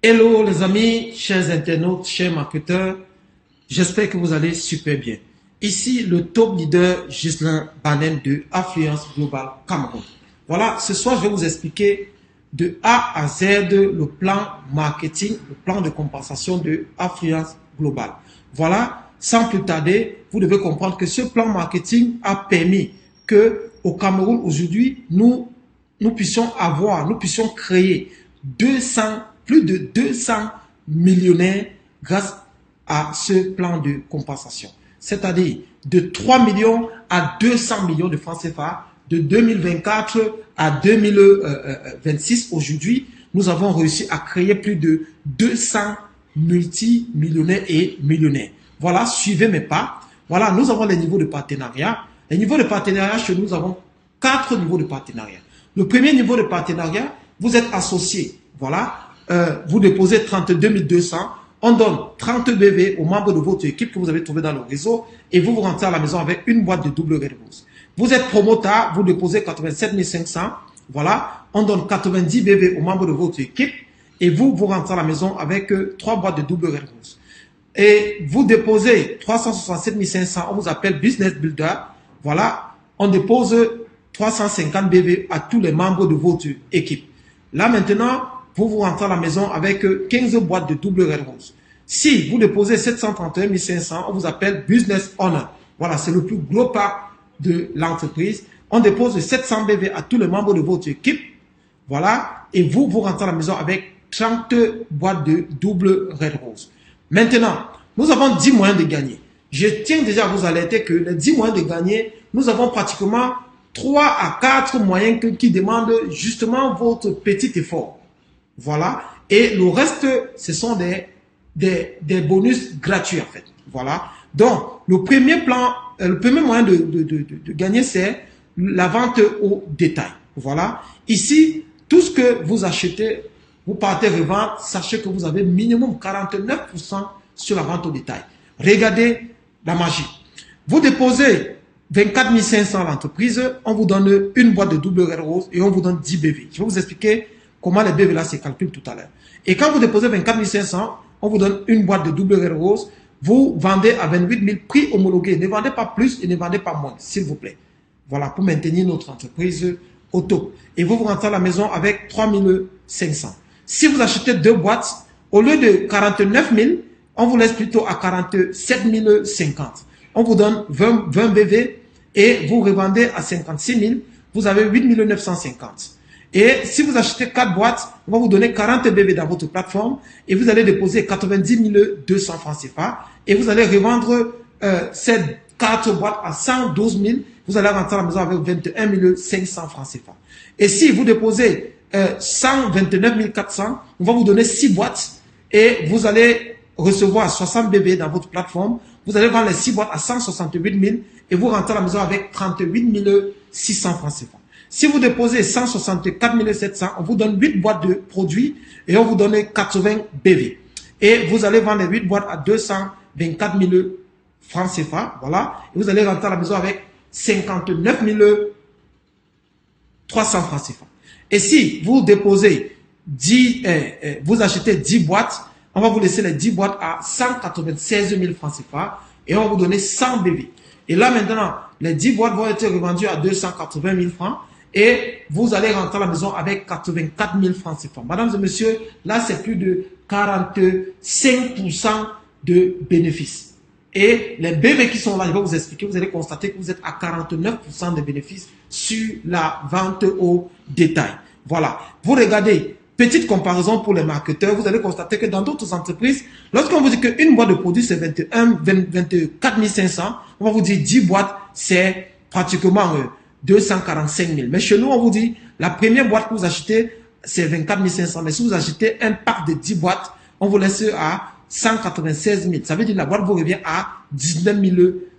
Hello les amis, chers internautes, chers marketeurs, j'espère que vous allez super bien. Ici le top leader Ghislain Banen de Affluence Global Cameroun. Voilà, ce soir je vais vous expliquer de A à Z le plan marketing, le plan de compensation de Affluence Global. Voilà, sans plus tarder, vous devez comprendre que ce plan marketing a permis que au Cameroun aujourd'hui, nous puissions créer plus de 200 millionnaires grâce à ce plan de compensation. C'est-à-dire de 3 millions à 200 millions de francs CFA de 2024 à 2026. Aujourd'hui, nous avons réussi à créer plus de 200 multimillionnaires et millionnaires. Voilà, suivez mes pas. Voilà, nous avons les niveaux de partenariat. Les niveaux de partenariat, chez nous avons 4 niveaux de partenariat. Le premier niveau de partenariat, vous êtes associé. Voilà, vous déposez 32 200. On donne 30 BV aux membres de votre équipe que vous avez trouvé dans le réseau et vous rentrez à la maison avec une boîte de double Red Rose. Vous êtes promoteur, vous déposez 87 500. Voilà, on donne 90 BV aux membres de votre équipe et vous rentrez à la maison avec 3 boîtes de double Red Rose. Et vous déposez 367 500, on vous appelle Business Builder. Voilà, on dépose 350 BV à tous les membres de votre équipe. Là maintenant, vous rentrez à la maison avec 15 boîtes de double Red Rose. Si vous déposez 731 500, on vous appelle Business Owner. Voilà, c'est le plus gros pas de l'entreprise. On dépose 700 BV à tous les membres de votre équipe. Voilà, et vous rentrez à la maison avec 30 boîtes de double Red Rose. Maintenant, nous avons 10 moyens de gagner. Je tiens déjà à vous alerter que les 10 moyens de gagner, nous avons pratiquement 3 à 4 moyens qui demandent justement votre petit effort. Voilà. Et le reste, ce sont des bonus gratuits en fait. Voilà. Donc, le premier moyen de gagner, c'est la vente au détail. Voilà. Ici, tout ce que vous achetez, vous partez revendre, sachez que vous avez minimum 49% sur la vente au détail. Regardez la magie. Vous déposez 24 500 à l'entreprise, on vous donne une boîte de double Red Rose et on vous donne 10 BV. Je vais vous expliquer comment les BV là se calculent tout à l'heure. Et quand vous déposez 24 500, on vous donne une boîte de double Red Rose. Vous vendez à 28 000 prix homologué. Ne vendez pas plus et ne vendez pas moins, s'il vous plaît. Voilà, pour maintenir notre entreprise au top. Et vous rentrez à la maison avec 3 500. Si vous achetez 2 boîtes, au lieu de 49 000, on vous laisse plutôt à 47 050. On vous donne 20 BV et vous revendez à 56 000. Vous avez 8 950. Et si vous achetez 4 boîtes, on va vous donner 40 BV dans votre plateforme et vous allez déposer 90 200 francs CFA et vous allez revendre ces 4 boîtes à 112 000. Vous allez rentrer à la maison avec 21 500 francs CFA. Et si vous déposez 129 400, on va vous donner 6 boîtes et vous allez recevoir 60 BV dans votre plateforme. Vous allez vendre les 6 boîtes à 168 000 et vous rentrez à la maison avec 38 600 francs CFA. Si vous déposez 164 700, on vous donne 8 boîtes de produits et on vous donne 80 BV. Et vous allez vendre les 8 boîtes à 224 000 francs CFA. Voilà. Et vous allez rentrer à la maison avec 59 300 francs CFA. Et si vous déposez vous achetez 10 boîtes, on va vous laisser les 10 boîtes à 196 000 francs CFA et on va vous donner 100 BV. Et là maintenant, les 10 boîtes vont être revendues à 280 000 francs et vous allez rentrer à la maison avec 84 000 francs CFA. Mesdames et messieurs, là c'est plus de 45% de bénéfices. Et les BV qui sont là, je vais vous expliquer, vous allez constater que vous êtes à 49% de bénéfices sur la vente au détail. Voilà. Vous regardez, petite comparaison pour les marketeurs, vous allez constater que dans d'autres entreprises, lorsqu'on vous dit qu'une boîte de produit c'est 24 500, on va vous dire 10 boîtes c'est pratiquement 245 000. Mais chez nous, on vous dit la première boîte que vous achetez c'est 24 500. Mais si vous achetez un pack de 10 boîtes, on vous laisse à 196 000. Ça veut dire que la boîte vous revient à 19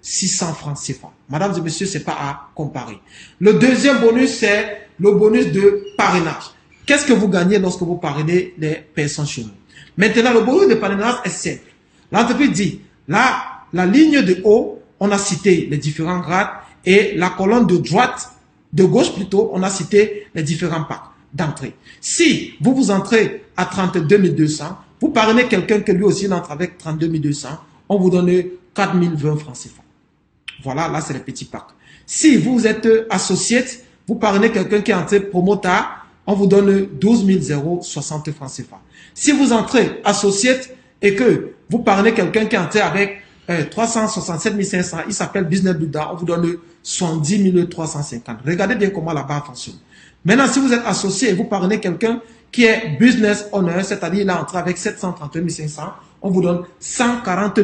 600 francs CFA. Mesdames et messieurs, c'est pas à comparer. Le deuxième bonus, c'est le bonus de parrainage. Qu'est-ce que vous gagnez lorsque vous parrainez les personnes chez nous? Maintenant, le bonus de parrainage est simple. L'entreprise dit, là, la ligne de haut, on a cité les différents grades et la colonne de droite, de gauche plutôt, on a cité les différents packs d'entrée. Si vous entrez à 32 200. Vous parrainez quelqu'un que lui aussi entre avec 32 200. On vous donne 4 020 francs CFA. Voilà, là c'est les petits packs. Si vous êtes associate, vous parrainez quelqu'un qui est entré promoteur, on vous donne 12 060 francs CFA. Si vous entrez associate et que vous parrainez quelqu'un qui est entré avec 367 500, il s'appelle Business Builder, on vous donne 70 350. Regardez bien comment la barre fonctionne. Maintenant, si vous êtes associé et vous parrainez quelqu'un qui est Business Owner, c'est-à-dire il est entré avec 731 500, on vous donne 140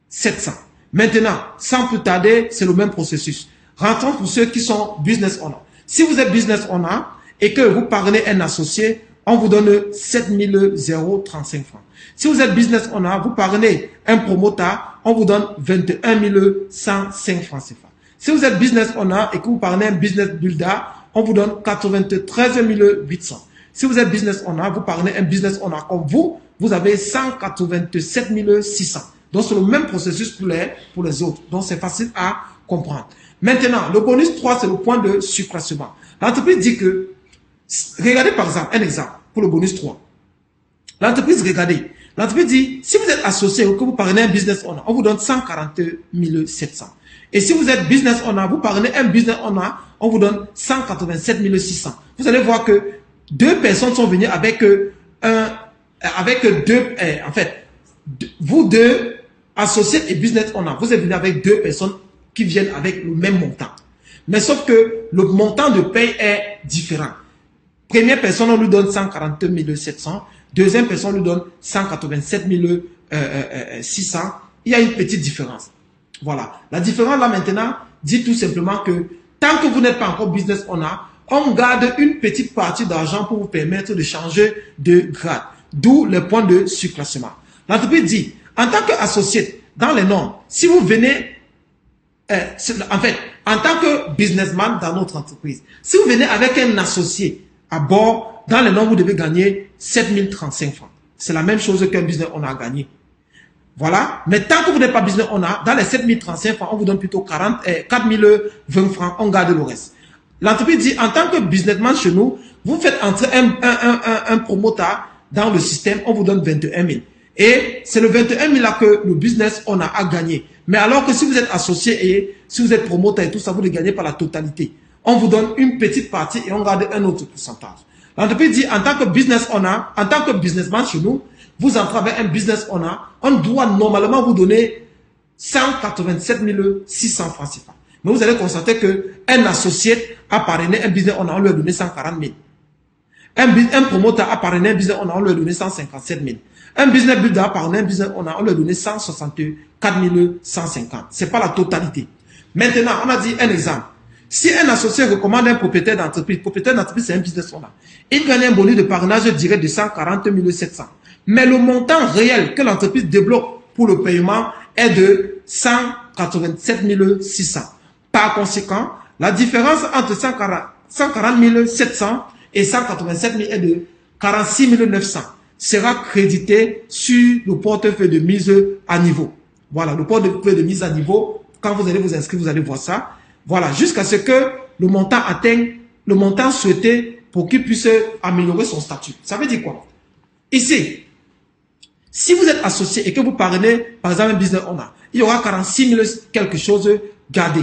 700. Maintenant, sans plus tarder, c'est le même processus. Rentrons pour ceux qui sont Business Owner. Si vous êtes Business Owner et que vous parrainez un associé, on vous donne 7 035 francs. Si vous êtes Business Owner, vous parrainez un promoteur, on vous donne 21 105 francs CFA. Si vous êtes Business Owner et que vous parrainez un Business Builder, on vous donne 93 800. Si vous êtes Business Owner, vous parrainez un Business Owner comme vous avez 187 600. Donc, c'est le même processus pour les autres. Donc, c'est facile à comprendre. Maintenant, le bonus 3, c'est le point de surclassement. L'entreprise dit que, regardez par exemple, un exemple pour le bonus 3. L'entreprise, regardez. L'entreprise dit, si vous êtes associé ou que vous parrainez un business owner, on vous donne 140 700. Et si vous êtes business owner, vous parrainez un business owner, on vous donne 187 600. Vous allez voir que deux personnes sont venues avec deux, en fait, vous deux, associés et business owner, vous êtes venus avec deux personnes qui viennent avec le même montant. Mais sauf que le montant de paye est différent. Première personne, on lui donne 140 700. Deuxième personne, on lui donne 187 600. Il y a une petite différence. Voilà. La différence là maintenant dit tout simplement que tant que vous n'êtes pas encore business owner, on garde une petite partie d'argent pour vous permettre de changer de grade. D'où le point de surclassement. L'entreprise dit, en tant qu'associé, dans les normes, si vous venez, en fait, en tant que businessman dans notre entreprise, si vous venez avec un associé à bord, dans les normes, vous devez gagner 7 035 francs. C'est la même chose qu'un business owner a gagné. Voilà. Mais tant que vous n'êtes pas business owner, dans les 7 035 francs, on vous donne plutôt 4 020 francs, on garde le reste. L'entreprise dit, en tant que businessman chez nous, vous faites entrer un promoteur dans le système, on vous donne 21 000. Et c'est le 21 000 là que le business owner a gagné. Mais alors que si vous êtes associé et si vous êtes promoteur et tout ça, vous ne gagnez pas la totalité. On vous donne une petite partie et on garde un autre pourcentage. L'entreprise dit, en tant que business owner, en tant que businessman chez nous, vous entrez avec un business owner, on doit normalement vous donner 187 600 francs CFA. Mais vous allez constater qu'un associé a parrainé un business owner, on lui a donné 140 000. Un promoteur a parrainé un business owner, on lui a donné 157 000. Un business builder a parrainé un business owner, on lui a donné 164 150. Ce n'est pas la totalité. Maintenant, on a dit un exemple. Si un associé recommande un propriétaire d'entreprise c'est un business owner, il gagne un bonus de parrainage direct de 140 700. Mais le montant réel que l'entreprise débloque pour le paiement est de 187 600. Par conséquent, la différence entre 140 700 et 187 000 est de 46 900. Sera crédité sur le portefeuille de mise à niveau. Voilà, le portefeuille de mise à niveau, quand vous allez vous inscrire, vous allez voir ça. Voilà, jusqu'à ce que le montant atteigne le montant souhaité pour qu'il puisse améliorer son statut. Ça veut dire quoi? Ici, si vous êtes associé et que vous parrainez, par exemple, un business owner, il y aura 46 000 quelque chose gardé.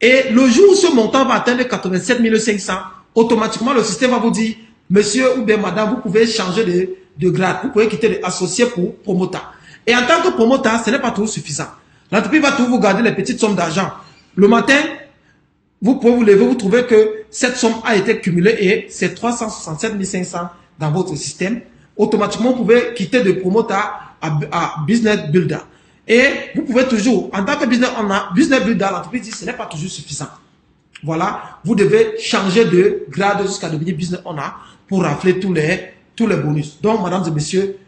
Et le jour où ce montant va atteindre 87 500, automatiquement, le système va vous dire, monsieur ou bien madame, vous pouvez changer de grade. Vous pouvez quitter l'associé pour promoteur. Et en tant que promoteur, ce n'est pas toujours suffisant. L'entreprise va toujours vous garder les petites sommes d'argent. Le matin, vous pouvez vous lever, vous trouvez que cette somme a été cumulée et c'est 367 500 dans votre système. Automatiquement, vous pouvez quitter de promoteur à business builder. Et vous pouvez toujours, en tant que business builder, l'entreprise dit que ce n'est pas toujours suffisant. Voilà, vous devez changer de grade jusqu'à devenir business owner pour rafler tous les bonus. Donc, mesdames et messieurs,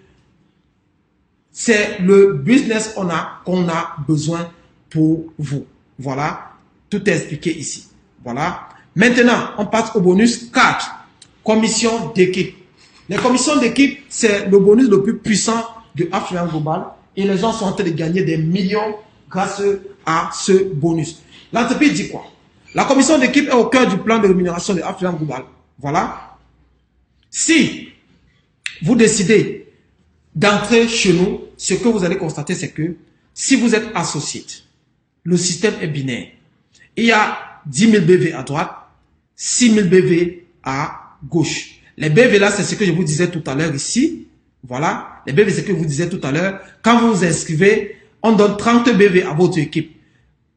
c'est le business owner qu'on a besoin pour vous. Voilà, tout est expliqué ici. Voilà. Maintenant, on passe au bonus 4. Commission d'équipe. Les commissions d'équipe, c'est le bonus le plus puissant de Affluence Global. Et les gens sont en train de gagner des millions grâce à ce bonus. L'entreprise dit quoi? La commission d'équipe est au cœur du plan de rémunération de Affluence Global. Voilà. Si vous décidez d'entrer chez nous, ce que vous allez constater, c'est que si vous êtes associé, le système est binaire. Il y a 10 000 BV à droite, 6 000 BV à gauche. Les BV là, c'est ce que je vous disais tout à l'heure ici. Voilà, les BV, c'est ce que je vous disais tout à l'heure. Quand vous vous inscrivez, on donne 30 BV à votre équipe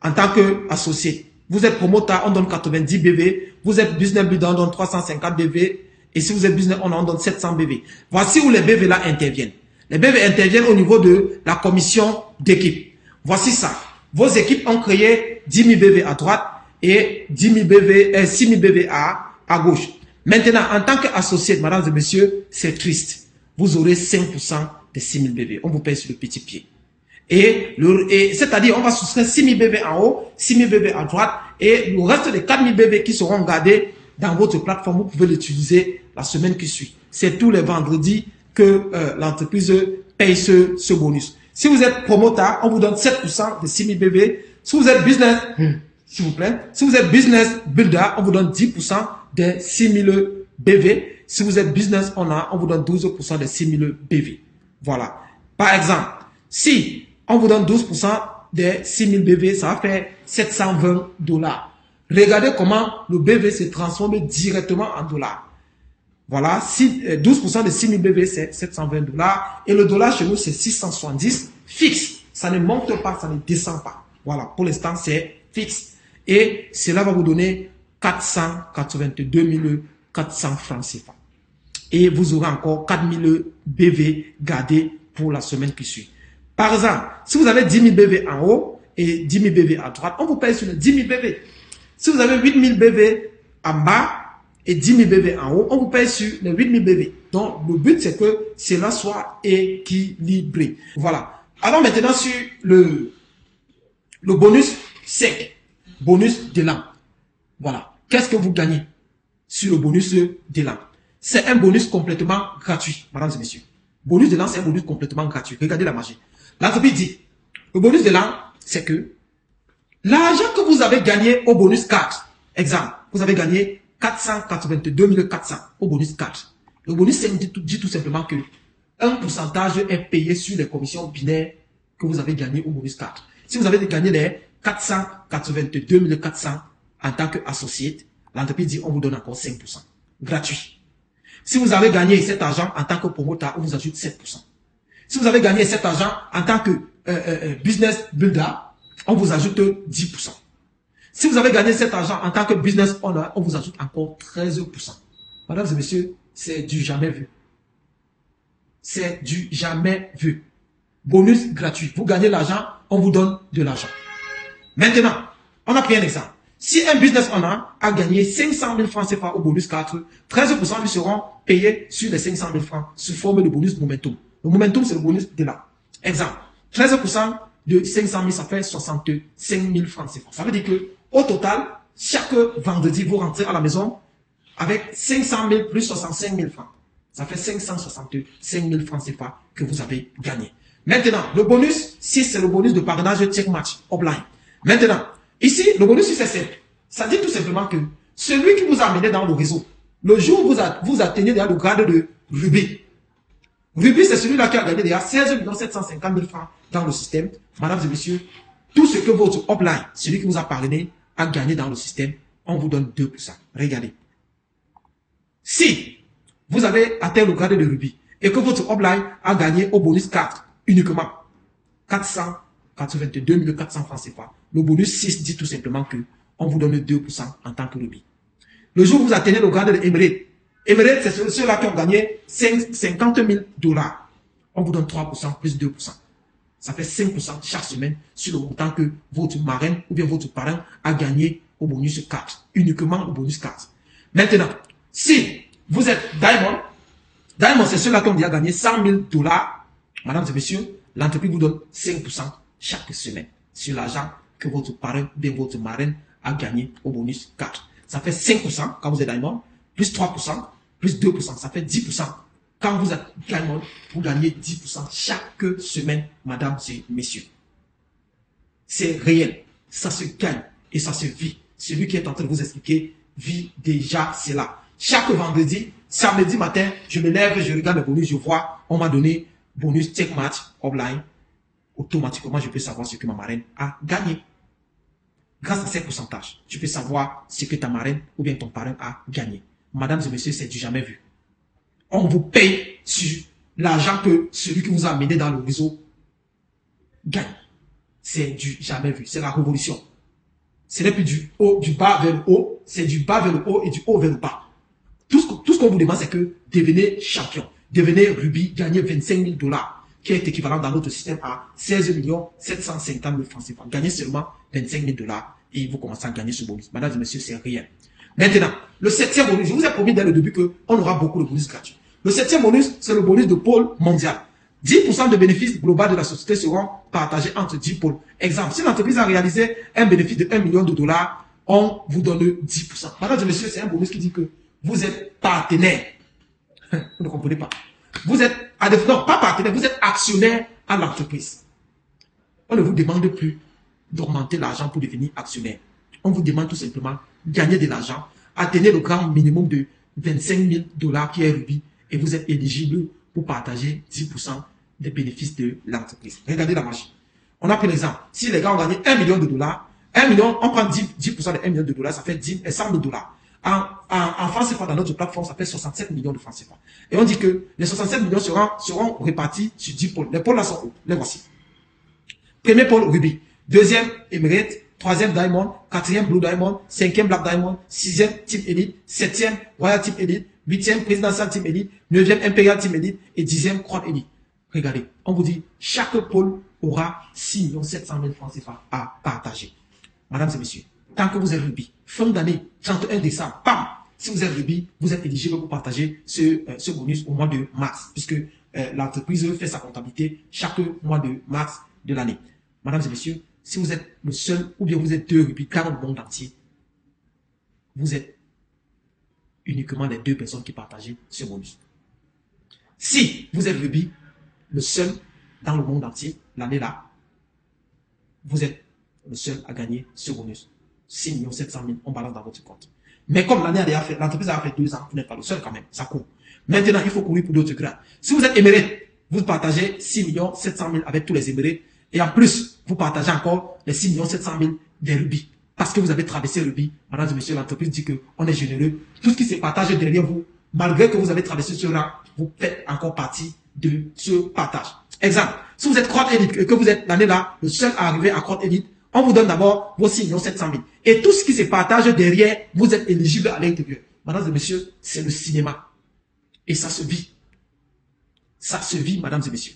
en tant qu'associé. Vous êtes promoteur, on donne 90 BV. Vous êtes business builder, on donne 350 BV. Et si vous êtes business owner, on donne 700 BV. Voici où les BV là interviennent. Les BV interviennent au niveau de la commission d'équipe. Voici ça. Vos équipes ont créé 10 000 BV à droite et 10 000 BV, 6 000 BV à gauche. Maintenant, en tant qu'associé, mesdames et messieurs, c'est triste. Vous aurez 5% des 6 000 BV. On vous paye sur le petit pied. Et c'est-à-dire, on va soustraire 6 000 BV en haut, 6 000 BV à droite, et le reste des 4 000 BV qui seront gardés dans votre plateforme, vous pouvez l'utiliser la semaine qui suit. C'est tous les vendredis que l'entreprise paye ce bonus. Si vous êtes promoteur, on vous donne 7% de 6 000 BV. Si vous êtes business, s'il vous plaît, si vous êtes business builder, on vous donne 10% des 6 000 BV. Si vous êtes business owner, on vous donne 12% des 6 000 BV. Voilà. Par exemple, si on vous donne 12% des 6 000 BV, ça va faire 720 $. Regardez comment le BV se transforme directement en dollars. Voilà, 12% de 6 000 BV, c'est 720 $. Et le dollar chez nous, c'est 670 fixe. Ça ne monte pas, ça ne descend pas. Voilà, pour l'instant, c'est fixe. Et cela va vous donner 482 400 francs CFA. Et vous aurez encore 4 000 BV gardés pour la semaine qui suit. Par exemple, si vous avez 10 000 BV en haut et 10 000 BV à droite, on vous paye sur les 10 000 BV. Si vous avez 8 000 BV en bas et 10 000 BV en haut, on vous paye sur les 8 000 BV. Donc, le but, c'est que cela soit équilibré. Voilà. Alors maintenant sur le bonus 5, bonus d'élan. Voilà. Qu'est-ce que vous gagnez sur le bonus d'élan? C'est un bonus complètement gratuit, mesdames et messieurs. Bonus d'élan, c'est un bonus complètement gratuit. Regardez la magie. L'entreprise dit, le bonus d'élan, c'est que l'argent que vous avez gagné au bonus 4, exemple, vous avez gagné 482 400 au bonus 4. Le bonus 5 dit tout simplement que un pourcentage est payé sur les commissions binaires que vous avez gagnées au bonus 4. Si vous avez gagné les 482 400 en tant qu'associé, l'entreprise dit on vous donne encore 5%. Gratuit. Si vous avez gagné cet argent en tant que promoteur, on vous ajoute 7%. Si vous avez gagné cet argent en tant que business builder, on vous ajoute 10%. Si vous avez gagné cet argent en tant que business owner, on vous ajoute encore 13%. Mesdames et messieurs, c'est du jamais vu. C'est du jamais vu. Bonus gratuit. Vous gagnez l'argent, on vous donne de l'argent. Maintenant, on a pris un exemple. Si un business owner a gagné 500 000 francs CFA au bonus 4, 13% lui seront payés sur les 500 000 francs sous forme de bonus momentum. Le momentum, c'est le bonus de là. Exemple, 13% de 500 000, ça fait 65 000 francs CFA. Ça veut dire que au total, chaque vendredi, vous rentrez à la maison avec 500 000 plus 65 000 francs. Ça fait 565 000 francs CFA que vous avez gagné. Maintenant, le bonus 6, c'est le bonus de parrainage check match offline. Maintenant, ici, le bonus 6, c'est simple. Ça dit tout simplement que celui qui vous a amené dans le réseau, le jour où vous atteignez déjà le grade de Ruby. Ruby, c'est celui-là qui a gagné déjà 16 750 000 francs dans le système. Mesdames et messieurs, tout ce que votre offline, celui qui vous a parrainé, a gagné dans le système, on vous donne 2%. Regardez. Si vous avez atteint le grade de Ruby et que votre offline a gagné au bonus 4 uniquement 482 400 francs CFA, le bonus 6 dit tout simplement que on vous donne 2% en tant que Ruby. Le jour où vous atteignez le grade de Emerald, Emerald, c'est ceux-là qui ont gagné 50 000 $. On vous donne 3% plus 2%. Ça fait 5% chaque semaine sur le montant que votre marraine ou bien votre parrain a gagné au bonus 4. Uniquement au bonus 4. Maintenant, si vous êtes Diamond, Diamond, c'est ceux-là qui ont déjà gagné 100 000 $. Mesdames et messieurs, l'entreprise vous donne 5% chaque semaine sur l'argent que votre parrain ou bien votre marraine a gagné au bonus 4. Ça fait 5% quand vous êtes Diamond, plus 3%, plus 2%, ça fait 10%. Quand vous êtes Diamond, vous gagnez 10% chaque semaine, mesdames et messieurs. C'est réel, ça se gagne et ça se vit. Celui qui est en train de vous expliquer vit déjà cela. chaque vendredi, samedi matin, je me lève, je regarde mes bonus, je vois, on m'a donné bonus check match offline. Automatiquement, je peux savoir ce que ma marraine a gagné. Grâce à ces pourcentages, tu peux savoir ce que ta marraine ou bien ton parrain a gagné. Mesdames et messieurs, c'est du jamais vu. On vous paye sur l'argent que celui qui vous a amené dans le réseau gagne. C'est du jamais vu. C'est la révolution. Ce n'est plus du haut, du bas vers le haut. C'est du bas vers le haut et du haut vers le bas. Tout ce qu'on vous demande, c'est que devenez champion. Devenez Ruby, gagnez 25 000 $, qui est équivalent dans notre système à 16 750 000 francs CFA. Gagnez seulement 25 000 $ et vous commencez à gagner ce bonus. Madame et messieurs, c'est rien. Maintenant, le 7e bonus, je vous ai promis dès le début qu'on aura beaucoup de bonus gratuits. Le 7e bonus, c'est le bonus de pôle mondial. 10% de bénéfices globaux de la société seront partagés entre 10 pôles. Exemple, si l'entreprise a réalisé un bénéfice de 1 million de $, on vous donne 10%. Madame et messieurs, c'est un bonus qui dit que vous êtes partenaire. Vous ne comprenez pas. Vous êtes, non, pas partenaire, vous êtes actionnaire à l'entreprise. On ne vous demande plus d'augmenter l'argent pour devenir actionnaire. On vous demande tout simplement de gagner de l'argent, atteignez le grand minimum de 25 000 $ qui est Ruby et vous êtes éligible pour partager 10% des bénéfices de l'entreprise. Regardez la magie. On a pris l'exemple. Si les gars ont gagné 1 million de $, 1 million, on prend 10% de 1 million de $, ça fait 100 000 $. En francs CFA, dans notre plateforme, ça fait 67 millions de francs CFA. Et on dit que les 67 millions seront répartis sur 10 pôles. Les pôles là sont où? Les voici. Premier pôle, Ruby. Deuxième, Emirate. Troisième, Diamond. Quatrième, Blue Diamond. Cinquième, Black Diamond. Sixième, Team Elite. Septième, Royal Team Elite. Huitième, Presidential Team Elite. Neuvième, Imperial Team Elite. Et dixième, Crown Elite. Regardez, on vous dit, chaque pôle aura 6 700 000 francs CFA à partager. Mesdames et messieurs, tant que vous êtes Ruby, fin d'année, 31 décembre, bam, si vous êtes Ruby, vous êtes éligible pour partager ce bonus au mois de mars, puisque l'entreprise fait sa comptabilité chaque mois de mars de l'année. Mesdames et messieurs, si vous êtes le seul, ou bien vous êtes deux Ruby dans le monde entier, vous êtes uniquement les deux personnes qui partagent ce bonus. Si vous êtes Ruby, le seul dans le monde entier, l'année là, vous êtes le seul à gagner ce bonus. 6 700 000, on balance dans votre compte. Mais comme l'année a déjà fait, l'entreprise a fait 2 ans, vous n'êtes pas le seul quand même, ça court. Maintenant, il faut courir pour d'autres grades. Si vous êtes émiré, vous partagez 6 700 000 avec tous les émirés, et en plus, vous partagez encore les 6 700 000 des Ruby. Parce que vous avez traversé Ruby, madame et messieurs, l'entreprise dit qu'on est généreux. Tout ce qui se partage derrière vous, malgré que vous avez traversé ce rang, vous faites encore partie de ce partage. Exemple, si vous êtes Crown Elite et que vous êtes l'année là, le seul à arriver à Crown Elite, on vous donne d'abord vos 6 700 000. Et tout ce qui se partage derrière, vous êtes éligible à l'intérieur. Mesdames et messieurs, c'est le cinéma. Et ça se vit. Ça se vit, mesdames et messieurs.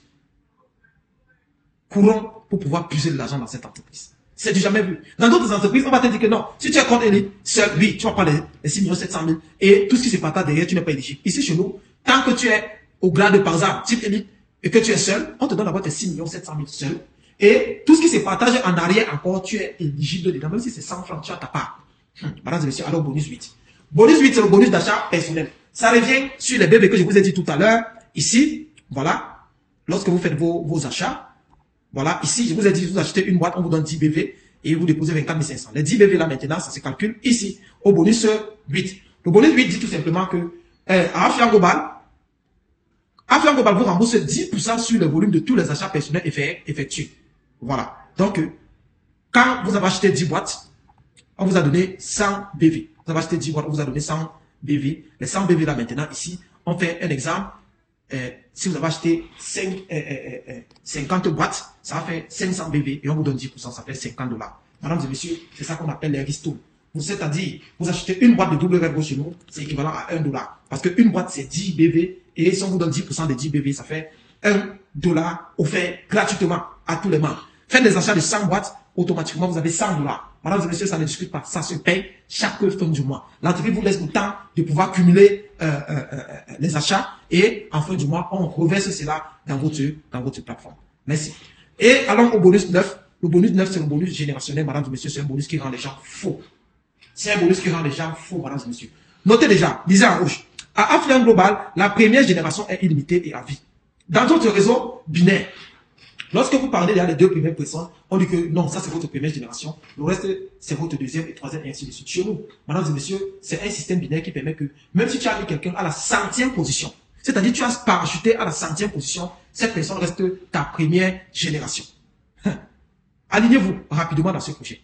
Courons pour pouvoir puiser de l'argent dans cette entreprise. C'est du jamais vu. Dans d'autres entreprises, on va te dire que non. Si tu es Crown Elite, seul, oui, tu vas prendre les 6 700 000. Et tout ce qui se partage derrière, tu n'es pas éligible. Ici, chez nous, tant que tu es au grade de par exemple, type Elite, et que tu es seul, on te donne d'abord tes 6 700 000 seul. Et tout ce qui se partage en arrière encore, tu es éligible dedans. Même si c'est 100 francs, tu as ta part. Mesdames et messieurs, alors bonus 8. Bonus 8, c'est le bonus d'achat personnel. Ça revient sur les bébés que je vous ai dit tout à l'heure. Ici, voilà, lorsque vous faites vos achats, voilà, ici, je vous ai dit, vous achetez une boîte, on vous donne 10 BV et vous déposez 24 500. Les 10 BV là maintenant, ça se calcule ici, au bonus 8. Le bonus 8 dit tout simplement que, à Afia Global, vous rembourse 10% sur le volume de tous les achats personnels effectués. Voilà. Donc, quand vous avez acheté 10 boîtes, on vous a donné 100 BV. Vous avez acheté 10 boîtes, on vous a donné 100 BV. Les 100 BV là maintenant, ici, on fait un exemple. Si vous avez acheté 50 boîtes, ça va faire 500 BV et on vous donne 10%, ça fait 50 $. Mesdames et messieurs, c'est ça qu'on appelle les ristournes. C'est-à-dire, vous achetez une boîte de double Red Bull chez nous, c'est équivalent à 1 $. Parce qu'une boîte, c'est 10 BV. Et si on vous donne 10% des 10 BV, ça fait 1 $ offert gratuitement à tous les membres. Faites des achats de 100 boîtes, automatiquement, vous avez 100 $. Madame et messieurs, ça ne discute pas. Ça se paye chaque fin du mois. L'entreprise vous laisse le temps de pouvoir cumuler les achats et en fin du mois, on reverse cela dans votre plateforme. Merci. Et allons au bonus 9. Le bonus 9, c'est le bonus générationnel, madame et messieurs. C'est un bonus qui rend les gens faux. C'est un bonus qui rend les gens faux, madame et messieurs. Notez déjà, lisez en rouge. À Affluent Global, la première génération est illimitée et à vie. Dans d'autres réseaux binaires, Lorsque vous parlez des deux premières personnes, on dit que non, ça c'est votre première génération, le reste c'est votre deuxième et troisième et ainsi de suite. Chez nous, mesdames et messieurs, c'est un système binaire qui permet que même si tu as mis quelqu'un à la 100e position, c'est-à-dire tu as parachuté à la 100e position, cette personne reste ta première génération. Alignez-vous rapidement dans ce projet.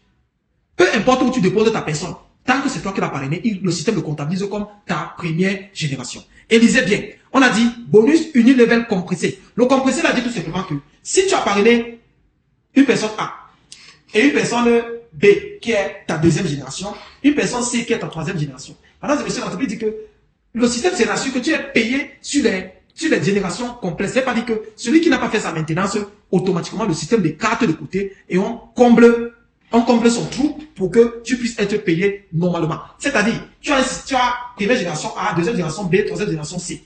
Peu importe où tu déposes ta personne, tant que c'est toi qui l'as parrainé, le système le comptabilise comme ta première génération. Et lisez bien, on a dit bonus unilevel compressé. Le compressé l'a dit tout simplement que si tu as parrainé une personne A et une personne B qui est ta deuxième génération, une personne C qui est ta troisième génération, maintenant, monsieur l'entreprise dit que le système s'est rassuré que tu es payé sur les générations complètes. C'est pas dit que celui qui n'a pas fait sa maintenance, automatiquement le système d'écarte de côté et on comble son trou pour que tu puisses être payé normalement. C'est-à-dire, tu as première génération A, deuxième génération B, troisième génération C.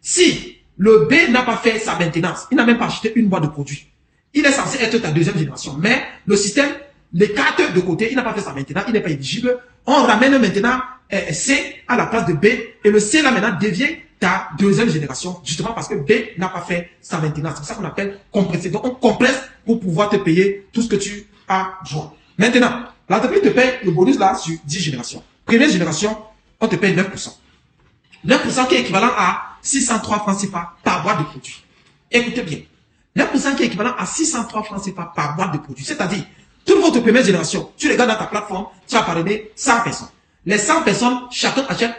Si le B n'a pas fait sa maintenance, il n'a même pas acheté une boîte de produits, il est censé être ta deuxième génération. Mais le système l'écarte de côté, il n'a pas fait sa maintenance, il n'est pas éligible. On ramène maintenant C à la place de B et le C là maintenant devient ta deuxième génération, justement parce que B n'a pas fait sa maintenance. C'est ça qu'on appelle compresser. Donc on compresse pour pouvoir te payer tout ce que tu as besoin. Maintenant, l'entreprise te paye le bonus là sur 10 générations. Première génération, on te paye 9%. 9% qui est équivalent à 603 francs CFA par boîte de produits. Écoutez bien. 9% qui est équivalent à 603 francs CFA par boîte de produits. C'est-à-dire, toute votre première génération, tu regardes dans ta plateforme, tu as parrainé 100 personnes. Les 100 personnes, chacun achète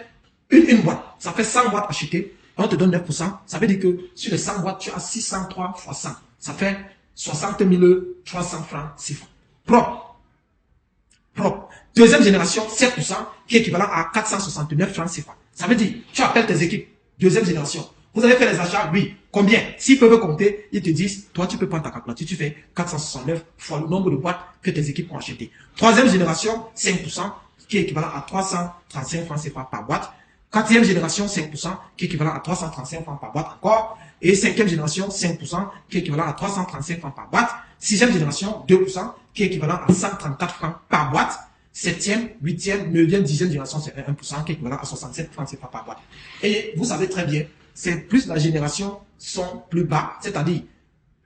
une boîte. Ça fait 100 boîtes achetées. On te donne 9%. Ça veut dire que sur les 100 boîtes, tu as 603 fois 100. Ça fait 60 300 francs CFA. Propre. Deuxième génération, 7%, qui est équivalent à 469 francs CFA. Ça veut dire, tu appelles tes équipes. Deuxième génération. Vous avez fait les achats? Oui. Combien? S'ils peuvent compter, ils te disent, toi, tu peux prendre ta calculatrice, tu fais 469 fois le nombre de boîtes que tes équipes ont achetées. Troisième génération, 5%, qui est équivalent à 335 francs CFA par boîte. Quatrième génération, 5%, qui est équivalent à 335 francs par boîte encore. Et cinquième génération, 5%, qui est équivalent à 335 francs par boîte. Sixième génération, 2%, qui est équivalent à 134 francs par boîte. Septième, huitième, neuvième, dixième génération, c'est 1%, qui est équivalent à 67 francs CFA par boîte. Et vous savez très bien, c'est plus la génération sont plus bas, c'est-à-dire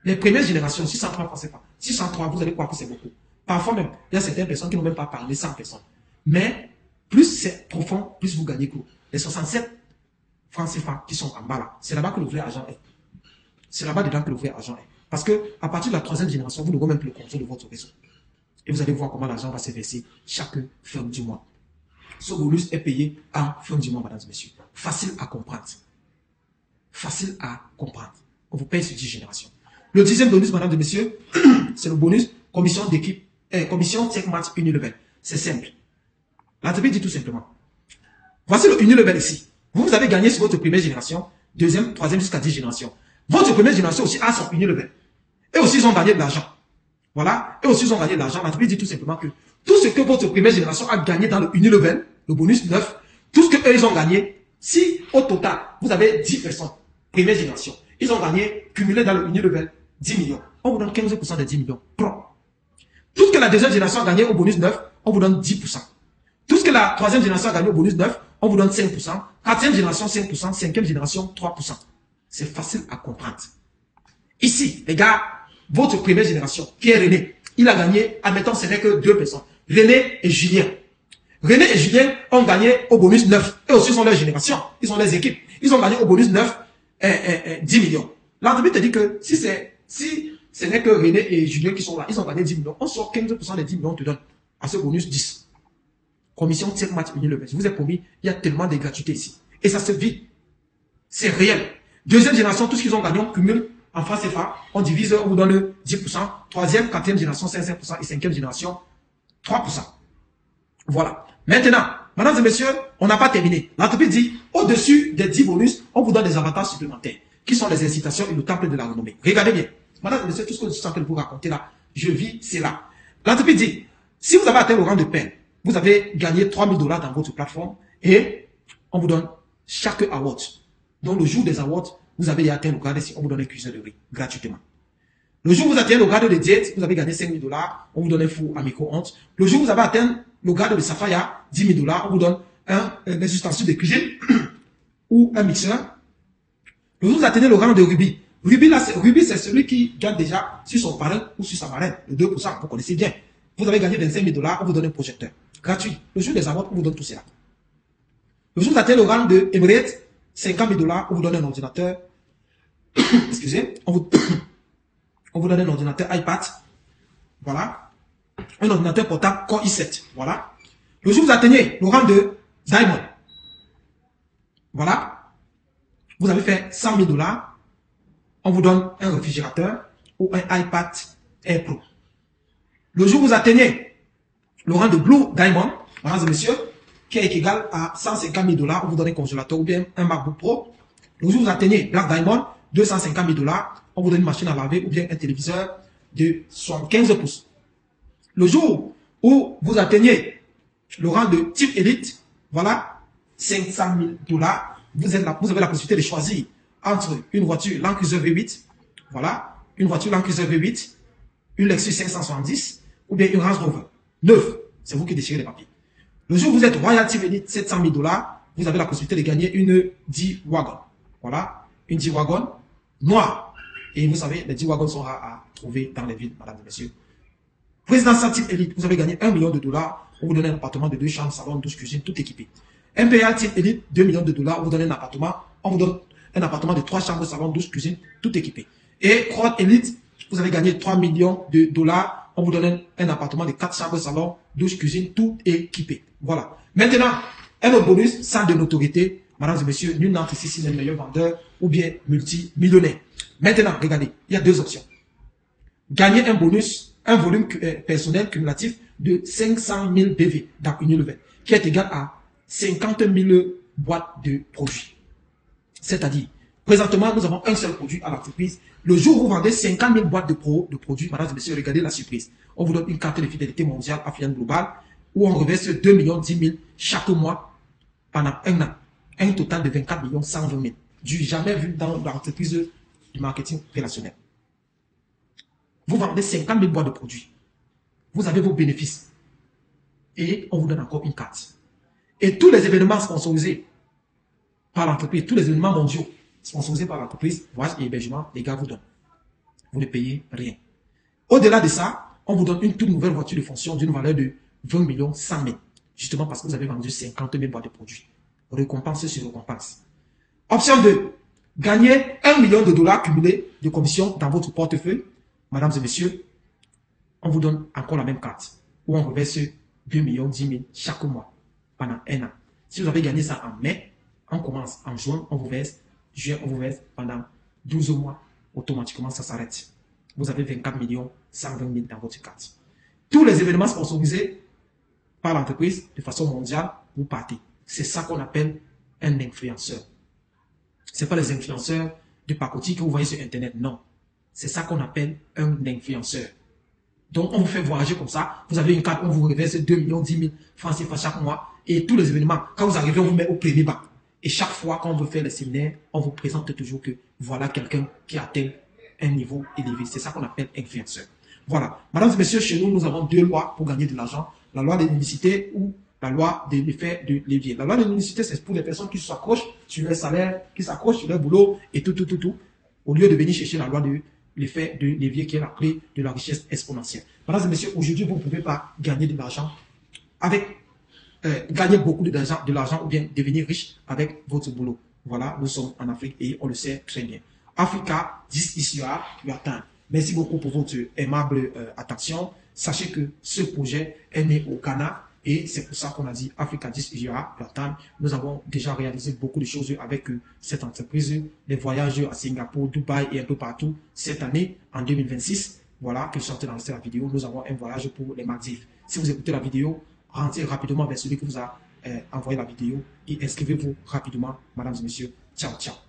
les premières générations, 603 francs CFA. 603, vous allez croire que c'est beaucoup. Parfois même, il y a certaines personnes qui n'ont même pas parlé 100 personnes. Mais plus c'est profond, plus vous gagnez gros. Les 67 francs CFA qui sont en bas là, c'est là-bas que le vrai argent est. C'est là-bas dedans que le vrai argent est. Parce que à partir de la troisième génération, vous n'aurez même plus le contrôle de votre réseau. Et vous allez voir comment l'argent va se verser chaque fin du mois. Ce bonus est payé à fin du mois, mesdames et messieurs. Facile à comprendre. Facile à comprendre. On vous paye sur 10 générations. Le 10e bonus, mesdames et messieurs, c'est le bonus commission d'équipe, commission Tech Match Unilevel. C'est simple. L'entreprise dit tout simplement. Voici le Unilevel ici. Vous avez gagné sur votre première génération, deuxième, troisième jusqu'à 10 générations. Votre première génération aussi a son Unilevel. Et aussi, ils ont gagné de l'argent. Voilà. Et aussi, ils ont gagné de l'argent. L'entreprise dit tout simplement que tout ce que votre première génération a gagné dans le Unilevel, le bonus 9, tout ce qu'eux, ils ont gagné, si au total, vous avez 10 personnes, première génération, ils ont gagné, cumulé dans le Unilevel, 10 millions. On vous donne 15% des 10 millions. Tout ce que la deuxième génération a gagné au bonus 9, on vous donne 10%. Tout ce que la troisième génération a gagné au bonus 9, on vous donne 5%. Quatrième génération, 5%. Cinquième génération, 3%. C'est facile à comprendre. Ici, les gars, votre première génération, qui est René, il a gagné, admettons, ce n'est que 2 personnes. René et Julien. René et Julien ont gagné au bonus 9. Et aussi, ils ont leur génération. Ils ont les équipes. Ils ont gagné au bonus 9 10 millions. L'entreprise te dit que si ce n'est que René et Julien qui sont là, ils ont gagné 10 millions. On sort 15% des 10 millions, on te donne à ce bonus 10. Commission Tech Match Unilevel. Je vous ai promis, il y a tellement de gratuité ici. Et ça se vit. C'est réel. Deuxième génération, tout ce qu'ils ont gagné, on cumule en francs CFA, on divise, on vous donne 10%. Troisième, quatrième génération, 5% et cinquième génération, 3%. Voilà. Maintenant, mesdames et messieurs, on n'a pas terminé. L'entreprise dit, au-dessus des 10 bonus, on vous donne des avantages supplémentaires, qui sont les incitations et le temple de la renommée. Regardez bien. Mesdames et messieurs, tout ce que je suis en train de vous raconter là, je vis, c'est là. L'entreprise dit, si vous avez atteint le rang de paix, vous avez gagné 3 000 $ dans votre plateforme et on vous donne chaque award. Donc, le jour des awards, vous avez atteint le grade ici, on vous donne un cuisine de riz gratuitement. Le jour où vous atteignez le grade de diète, vous avez gagné 5 000 $, on vous donne un four à micro-ondes. Le jour où vous avez atteint le grade de Safaya, 10 000 $, on vous donne des ustensiles de cuisine ou un mixeur. Le jour où vous atteignez le grade de rubis, Ruby, là, Ruby, c'est celui qui gagne déjà sur son parrain ou sur sa marraine. Le 2%, vous connaissez bien. Vous avez gagné 25 000 $, on vous donne un projecteur. Gratuit. Le jour des awards, on vous donne tout cela. Le jour où vous atteignez le rang de Emirates, 50 000 $, on vous donne un ordinateur. Excusez, on vous donne un ordinateur iPad. Voilà. Un ordinateur portable Core i7. Voilà. Le jour où vous atteignez le rang de Diamond. Voilà. Vous avez fait 100 000 $. On vous donne un réfrigérateur ou un iPad Air Pro. Le jour où vous atteignez le rang de Blue Diamond, mesdames et messieurs, qui est égal à 150 000 $, on vous donne un congélateur ou bien un MacBook Pro. Le jour où vous atteignez Black Diamond, 250 000 $, on vous donne une machine à laver ou bien un téléviseur de 75 pouces. Le jour où vous atteignez le rang de Type Elite, voilà, 500 000 $, vous avez la possibilité de choisir entre une voiture Land Cruiser V8, voilà, une voiture Land Cruiser V8, une Lexus 570 ou bien une Range Rover. 9, c'est vous qui déchirez les papiers. Le jour où vous êtes Royal Type Elite 700 000 $, vous avez la possibilité de gagner une G-Wagon. Voilà, une G-Wagon noire. Et vous savez, les G-Wagons sont à trouver dans les villes, mesdames et messieurs. Présidential Type Elite, vous avez gagné $1 million. On vous donne un appartement de 2 chambres, salon, douche, cuisine, tout équipé. Imperial Type Elite, $2 millions, on vous donne un appartement. On vous donne un appartement de 3 chambres, salon, douche, cuisine, tout équipé. Et Crown Elite, vous avez gagné $3 millions. On vous donne un appartement de 4 chambres, salon, douche, cuisine, tout équipé. Voilà. Maintenant, un autre bonus, salle de notoriété. Mesdames et messieurs, nul n'entre ici si c'est le meilleur vendeur ou bien multimillionnaire. Maintenant, regardez, il y a 2 options. Gagner un bonus, un volume personnel cumulatif de 500 000 BV dans une level, qui est égal à 50 000 boîtes de produits. C'est-à-dire, présentement, nous avons un seul produit à l'entreprise. Le jour où vous vendez 50 000 boîtes de produits, mesdames et messieurs, regardez la surprise. On vous donne une carte de fidélité mondiale Affluent Global où on reverse 2 millions 10 000 chaque mois pendant un an. Un total de 24 millions 120 000. Du jamais vu dans l'entreprise du marketing relationnel. Vous vendez 50 000 boîtes de produits. Vous avez vos bénéfices. Et on vous donne encore une carte. Et tous les événements sponsorisés par l'entreprise, tous les événements mondiaux sponsorisés par l'entreprise, voyage et hébergement, les gars vous donnent. Vous ne payez rien. Au-delà de ça, on vous donne une toute nouvelle voiture de fonction d'une valeur de 20 millions 100 000. Justement parce que vous avez vendu 50 000 boîtes de produits. Récompense sur récompense. Option 2. Gagner $1 million cumulé de commission dans votre portefeuille. Mesdames et messieurs, on vous donne encore la même carte où on reverse 2 millions 10 000 chaque mois pendant un an. Si vous avez gagné ça en mai, on commence en juin, on vous verse, juillet, on vous verse pendant 12 mois. Automatiquement, ça s'arrête. Vous avez 24 millions 120 000 dans votre carte. Tous les événements sponsorisés par l'entreprise de façon mondiale, vous partez. C'est ça qu'on appelle un influenceur. Ce n'est pas les influenceurs de pacotille que vous voyez sur Internet, non. C'est ça qu'on appelle un influenceur. Donc, on vous fait voyager comme ça. Vous avez une carte, on vous reverse 2 millions 10 000 francs CFA chaque mois. Et tous les événements, quand vous arrivez, on vous met au premier banc. Et chaque fois qu'on veut faire les séminaires, on vous présente toujours que voilà quelqu'un qui atteint un niveau élevé. C'est ça qu'on appelle influenceur. Voilà. Mesdames et messieurs, chez nous, nous avons 2 lois pour gagner de l'argent. La loi de l'unicité ou la loi de l'effet de levier. La loi de l'unicité, c'est pour les personnes qui s'accrochent sur leur salaire, qui s'accrochent sur leur boulot et tout. Au lieu de venir chercher la loi de l'effet de levier qui est la clé de la richesse exponentielle. Mesdames et messieurs, aujourd'hui, vous ne pouvez pas gagner de l'argent avec, gagner beaucoup de l'argent ou bien devenir riche avec votre boulot. Voilà, nous sommes en Afrique et on le sait très bien. Africa, this is your time. Merci beaucoup pour votre aimable attention. Sachez que ce projet est né au Ghana. Et c'est pour ça qu'on a dit Africa 10 IGA, nous avons déjà réalisé beaucoup de choses avec cette entreprise, les voyages à Singapour, Dubaï et un peu partout. Cette année, en 2026, voilà, que je suis en train d'enregistrer la vidéo, nous avons un voyage pour les Maldives. Si vous écoutez la vidéo, rentrez rapidement vers celui qui vous a envoyé la vidéo et inscrivez-vous rapidement, mesdames et messieurs. Ciao, ciao.